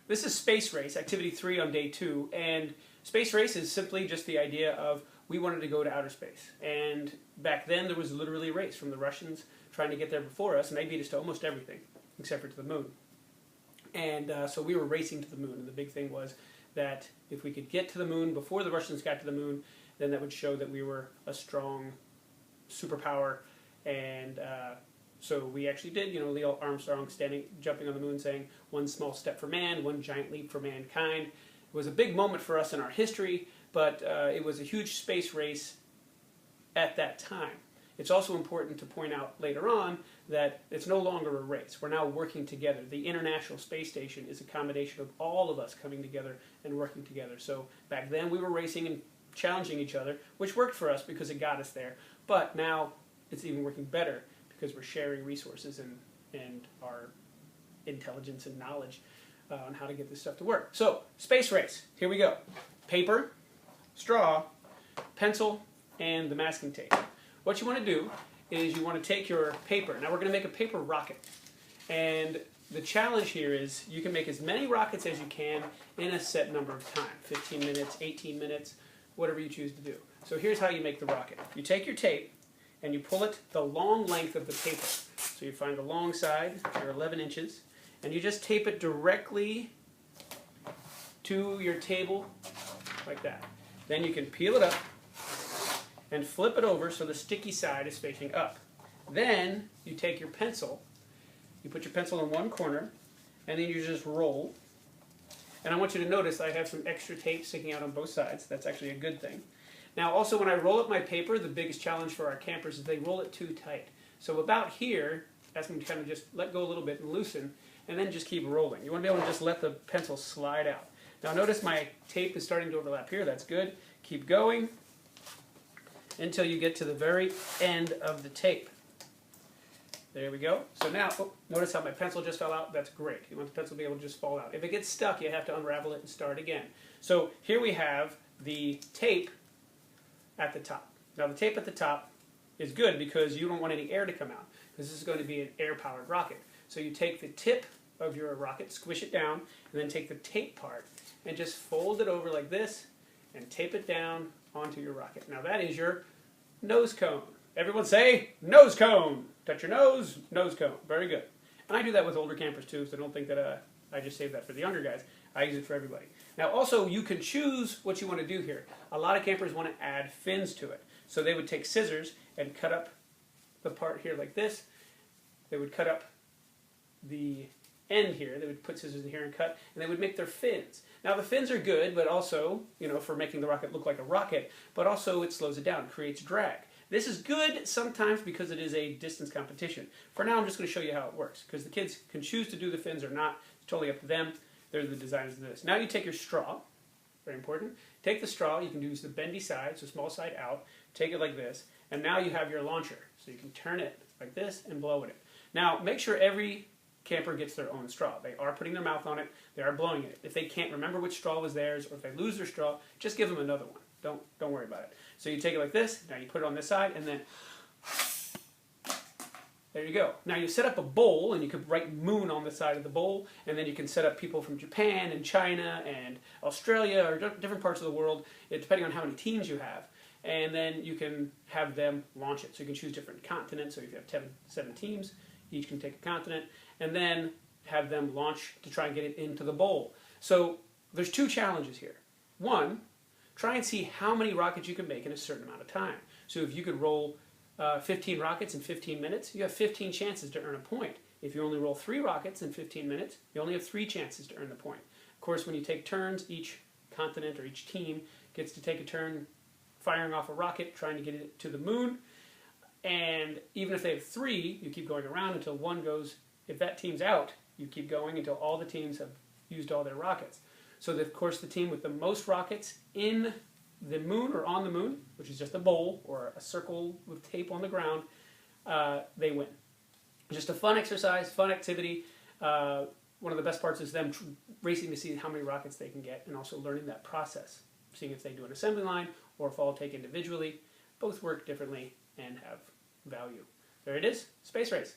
This is Space Race, Activity 3 on day 2, and Space Race is simply just the idea of we wanted to go to outer space. And back then there was literally a race from the Russians trying to get there before us, and they beat us to almost everything, except for to the moon. And so we were racing to the moon, and the big thing was that if we could get to the moon before the Russians got to the moon, then that would show that we were a strong superpower. And so we actually did, you know, Neil Armstrong jumping on the moon saying, "One small step for man, one giant leap for mankind." It was a big moment for us in our history, but it was a huge space race at that time. It's also important to point out later on that it's no longer a race. We're now working together. The International Space Station is a combination of all of us coming together and working together. So back then we were racing and challenging each other, which worked for us because it got us there. But now it's even working better because we're sharing resources and our intelligence and knowledge on how to get this stuff to work. So, space race. Here we go. Paper, straw, pencil, and the masking tape. What you want to do is you want to take your paper. Now we're going to make a paper rocket. And the challenge here is you can make as many rockets as you can in a set number of time. 15 minutes, 18 minutes, whatever you choose to do. So here's how you make the rocket. You take your tape and you pull it the long length of the paper. So you find the long side, or 11 inches, and you just tape it directly to your table like that. Then you can peel it up and flip it over so the sticky side is facing up. Then you take your pencil, you put your pencil in one corner, and then you just roll. And I want you to notice I have some extra tape sticking out on both sides. That's actually a good thing. Now also when I roll up my paper, the biggest challenge for our campers is they roll it too tight. So about here, ask them to kind of just let go a little bit and loosen, and then just keep rolling. You want to be able to just let the pencil slide out. Now notice my tape is starting to overlap here. That's good. Keep going until you get to the very end of the tape. There we go. So now, notice how my pencil just fell out? That's great. You want the pencil to be able to just fall out. If it gets stuck, you have to unravel it and start again. So here we have the tape at the top. Now the tape at the top is good because you don't want any air to come out, because this is going to be an air-powered rocket. So you take the tip of your rocket, squish it down, and then take the tape part and just fold it over like this and tape it down onto your rocket. Now that is your nose cone. Everyone say nose cone. Touch your nose, nose cone. Very good. And I do that with older campers too, so don't think that I just saved that for the younger guys. I use it for everybody. Now also you can choose what you want to do here. A lot of campers want to add fins to it. So they would take scissors and cut up the part here like this. They would cut up the end here. They would put scissors in here and cut, and they would make their fins. Now the fins are good, but also, you know, for making the rocket look like a rocket, but also it slows it down, creates drag. This is good sometimes because it is a distance competition. For now I'm just going to show you how it works, because the kids can choose to do the fins or not. It's totally up to them. They're the designers of this. Now you take your straw, very important. Take the straw, you can use the bendy side, so small side out, take it like this, and now you have your launcher. So you can turn it like this and blow at it. Now make sure every camper gets their own straw. They are putting their mouth on it, they are blowing it. If they can't remember which straw was theirs, or if they lose their straw, just give them another one. Don't worry about it. So you take it like this, now you put it on this side, and then there you go. Now you set up a bowl, and you could write moon on the side of the bowl, and then you can set up people from Japan and China and Australia or different parts of the world, depending on how many teams you have. And then you can have them launch it. So you can choose different continents. So if you have 7 teams, each can take a continent, and then have them launch to try and get it into the bowl. So there's 2 challenges here. One, try and see how many rockets you can make in a certain amount of time. So if you could roll 15 rockets in 15 minutes, you have 15 chances to earn a point. If you only roll 3 rockets in 15 minutes, you only have 3 chances to earn the point. Of course, when you take turns, each continent or each team gets to take a turn firing off a rocket, trying to get it to the moon. And even if they have 3, you keep going around until one goes. If that team's out, you keep going until all the teams have used all their rockets. So that, of course, the team with the most rockets in the moon or on the moon, which is just a bowl or a circle with tape on the ground, they win. Just a fun exercise, fun activity. One of the best parts is them racing to see how many rockets they can get, and also learning that process, seeing if they do an assembly line or if all take individually. Both work differently and have value. There it is, Space Race.